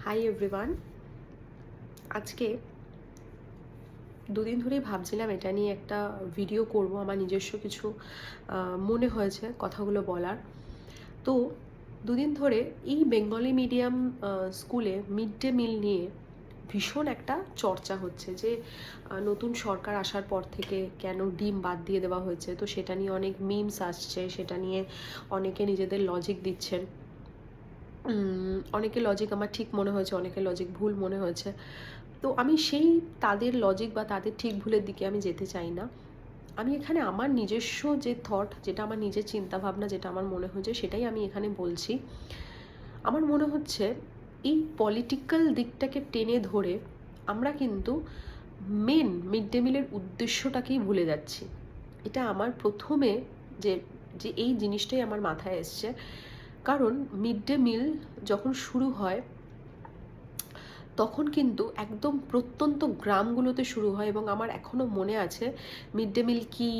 Hi everyone. আজকে দুদিন ধরেই ভাবছিলাম এটা নিয়ে একটা ভিডিও করব। আমার নিজস্ব কিছু মনে হয়েছে কথাগুলো বলার। তো দুদিন ধরে এই বেঙ্গলি মিডিয়াম স্কুলে মিড ডে মিল নিয়ে ভীষণ একটা চর্চা হচ্ছে যে নতুন সরকার আসার পর থেকে কেন ডিম বাদ দিয়ে দেওয়া হয়েছে। তো সেটা নিয়ে অনেক মিমস আসছে, সেটা নিয়ে অনেকে নিজেদের লজিক দিচ্ছেন। অনেকের লজিক আমার ঠিক মনে হয়েছে, অনেকের লজিক ভুল মনে হয়েছে। তো আমি সেই তাদের লজিক বা তাদের ঠিক ভুলের দিকে আমি যেতে চাই না। আমি এখানে আমার নিজস্ব যে থট, যেটা আমার নিজের চিন্তাভাবনা, যেটা আমার মনে হয়েছে সেটাই আমি এখানে বলছি। আমার মনে হচ্ছে এই পলিটিক্যাল দিকটাকে টেনে ধরে আমরা কিন্তু মেন মিড ডে মিলের উদ্দেশ্যটাকেই ভুলে যাচ্ছি। এটা আমার প্রথমে যে যে এই জিনিসটাই আমার মাথায় এসছে। কারণ মিড ডে মিল যখন শুরু হয় তখন কিন্তু একদম প্রত্যন্ত গ্রামগুলোতে শুরু হয় এবং আমার এখনও মনে আছে মিড ডে মিল কী,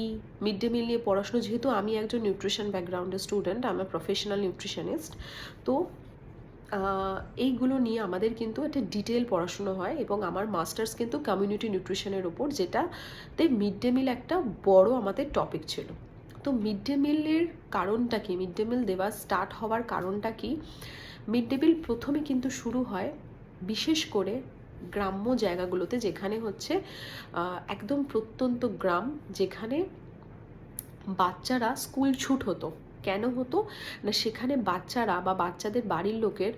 মিড ডে মিল নিয়ে পড়াশুনো, যেহেতু আমি একজন নিউট্রিশন ব্যাকগ্রাউন্ডের স্টুডেন্ট, আমার প্রফেশনাল নিউট্রিশনিস্ট। তো এইগুলো নিয়ে আমাদের কিন্তু একটা ডিটেল পড়াশুনো হয় এবং আমার মাস্টার্স কিন্তু কমিউনিটি নিউট্রিশনের ওপর, যেটাতে মিড ডে মিল একটা বড় আমাদের টপিক ছিল। তো মিড ডে মিলের কারণটা কি, মিড ডে মিল দেওয়া স্টার্ট হওয়ার কারণটা কি? মিড ডে মিল প্রথমে কিন্তু শুরু হয় বিশেষ করে গ্রাম্য জায়গাগুলোতে, যেখানে হচ্ছে একদম প্রত্যন্ত গ্রাম, যেখানে বাচ্চারা স্কুল ছুট হতো। কেন হতো না, সেখানে বাচ্চারা বা বাচ্চাদের বাড়ির লোকের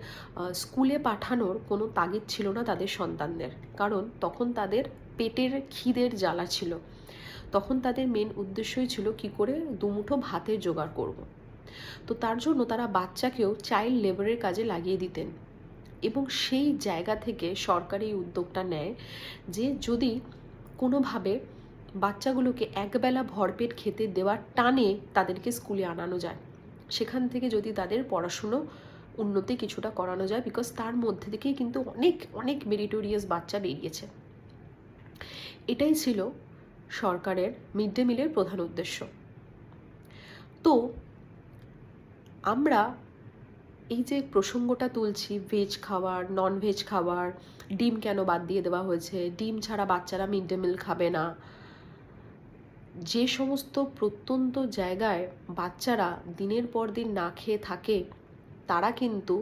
স্কুলে পাঠানোর কোনো তাগিদ ছিল না তাদের সন্তানদের, কারণ তখন তাদের পেটের খিদের জ্বালা ছিল। তখন তাদের মেন উদ্দেশ্যই ছিল কি করে দুমুঠো ভাতের জোগাড় করব। তো তার জন্য তারা বাচ্চাকেও চাইল্ড লেবারের কাজে লাগিয়ে দিতেন। এবং সেই জায়গা থেকে সরকার এই উদ্যোগটা নেয় যে যদি কোনোভাবে বাচ্চাগুলোকে একবেলা ভরপেট খেতে দেওয়ার টানে তাদেরকে স্কুলে আনানো যায়, সেখান থেকে যদি তাদের পড়াশুনো উন্নতি কিছুটা করানো যায়, বিকজ তার মধ্যে থেকেই কিন্তু অনেক অনেক মেরিটোরিয়াস বাচ্চা বেরিয়েছে। এটাই ছিল সরকারের মিড ডে মিলের প্রধান উদ্দেশ্য। তো আমরা এই যে প্রসঙ্গটা তুলছি, ভেজ খাবার, নন ভেজ খাবার, ডিম কেন বাদ দিয়ে দেওয়া হয়েছে, ডিম ছাড়া বাচ্চারা মিড ডে মিল খাবে না, যে সমস্ত প্রত্যন্ত জায়গায় বাচ্চারা দিনের পর দিন না খেয়ে থাকে, তারা কিন্তু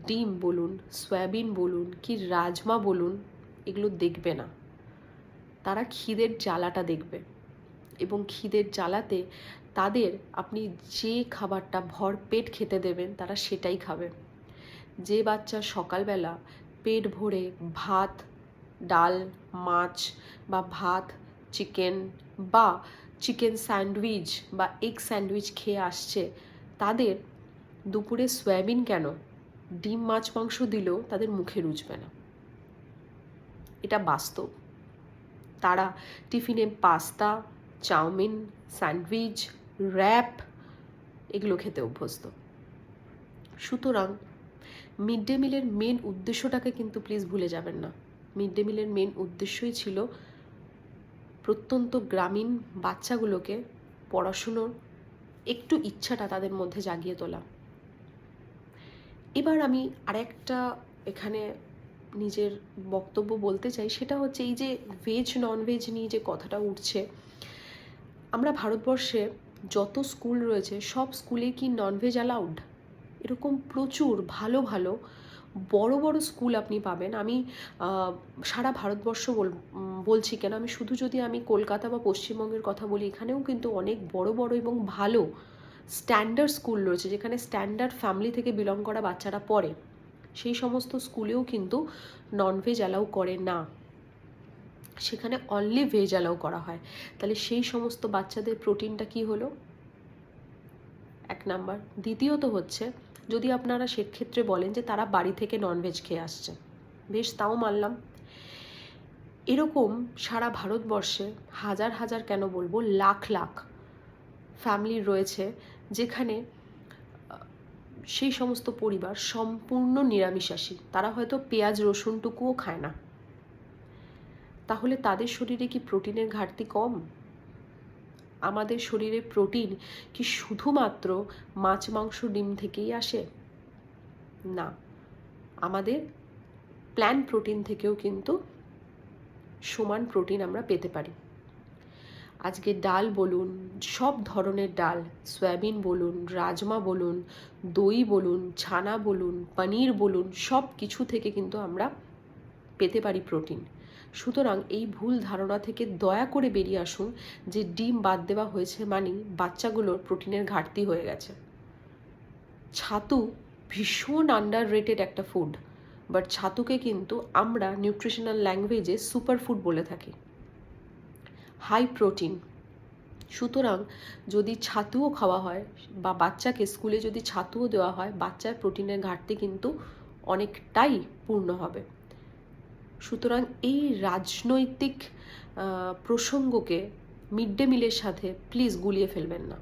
ডিম বলুন, সয়াবিন বলুন কি রাজমা বলুন, এগুলো দেখবে না। তারা খিদের জ্বালাটা দেখবে এবং খিদের জ্বালাতে তাদের আপনি যে খাবারটা ভরপেট খেতে দেবেন তারা সেটাই খাবে। যে বাচ্চা সকালবেলা পেট ভরে ভাত, ডাল, মাছ বা ভাত, চিকেন বা চিকেন স্যান্ডউইচ বা এগ স্যান্ডউইচ খেয়ে আসছে, তাদের দুপুরে সয়াবিন কেন, ডিম মাছ মাংস দিলেও তাদের মুখে রুচবে না। এটা বাস্তব। তারা টিফিনে পাস্তা, চাউমিন, স্যান্ডউইচ, র্যাপ এগুলো খেতে অভ্যস্ত। সুতরাং মিড ডে মিলের মেন উদ্দেশ্যটাকে কিন্তু প্লিজ ভুলে যাবেন না। মিড ডে মিলের মেন উদ্দেশ্যই ছিল প্রত্যন্ত গ্রামীণ বাচ্চাগুলোকে পড়াশুনোর একটু ইচ্ছাটা তাদের মধ্যে জাগিয়ে তোলা। এবার আমি আরেকটা এখানে নিজের বক্তব্য বলতে চাই, সেটা হচ্ছে এই যে ভেজ নন ভেজ নিয়ে যে কথাটা উঠছে, আমরা ভারতবর্ষে যত স্কুল রয়েছে সব স্কুলে কি ননভেজ অ্যালাউড? এরকম প্রচুর ভালো ভালো বড় বড় স্কুল আপনি পাবেন। আমি সারা ভারতবর্ষ বলছি কেন, আমি শুধু যদি আমি কলকাতা বা পশ্চিমবঙ্গের কথা বলি, এখানেও কিন্তু অনেক বড় বড় এবং ভালো স্ট্যান্ডার্ড স্কুল রয়েছে, যেখানে স্ট্যান্ডার্ড ফ্যামিলি থেকে বিলং করা বাচ্চারা পড়ে। সেই সমস্ত স্কুলেও কিন্তু ননভেজ অ্যালাউ করে না, সেখানে অনলি ভেজ অ্যালাউ করা হয়। তাহলে সেই সমস্ত বাচ্চাদের প্রোটিনটা কি হলো? এক নাম্বার। দ্বিতীয়ত হচ্ছে, যদি আপনারা সেক্ষেত্রে বলেন যে তারা বাড়ি থেকে ননভেজ খেয়ে আসছে, বেশ, তাও মানলাম। এরকম সারা ভারতবর্ষে হাজার হাজার কেন বলবো, লাখ লাখ ফ্যামিলি রয়েছে যেখানে সেই সমস্ত পরিবার সম্পূর্ণ নিরামিষাশী, তারা হয়তো পেঁয়াজ রসুনটুকুও খায় না। তাহলে তাদের শরীরে কি প্রোটিনের ঘাটতি কম? আমাদের শরীরে প্রোটিন কি শুধুমাত্র মাছ মাংস ডিম থেকেই আসে? না, আমাদের প্ল্যান্ট প্রোটিন থেকেও কিন্তু সমান প্রোটিন আমরা পেতে পারি। আজকে ডাল বলুন, সব ধরনের ডাল, সয়াবিন বলুন, রাজমা বলুন, দই বলুন, ছানা বলুন, পনির বলুন, সব কিছু থেকে কিন্তু আমরা পেতে পারি প্রোটিন। সুতরাং এই ভুল ধারণা থেকে দয়া করে বেরিয়ে আসুন যে ডিম বাদ দেওয়া হয়েছে মানেই বাচ্চাগুলোর প্রোটিনের ঘাটতি হয়ে গেছে। ছাতু ভীষণ আন্ডার রেটেড একটা ফুড, বাট ছাতুকে কিন্তু আমরা নিউট্রিশনাল ল্যাঙ্গুয়েজে সুপার ফুড বলে থাকি, হাই প্রোটিন। সুতরাং যদি ছাতুও খাওয়া হয় বা বাচ্চাকে স্কুলে যদি ছাতুও দেওয়া হয়, বাচ্চার প্রোটিনের ঘাটতি কিন্তু অনেকটাই পূর্ণ হবে। সুতরাং এই রাজনৈতিক প্রসঙ্গকে মিড ডে মিলের সাথে প্লিজ গুলিয়ে ফেলবেন না।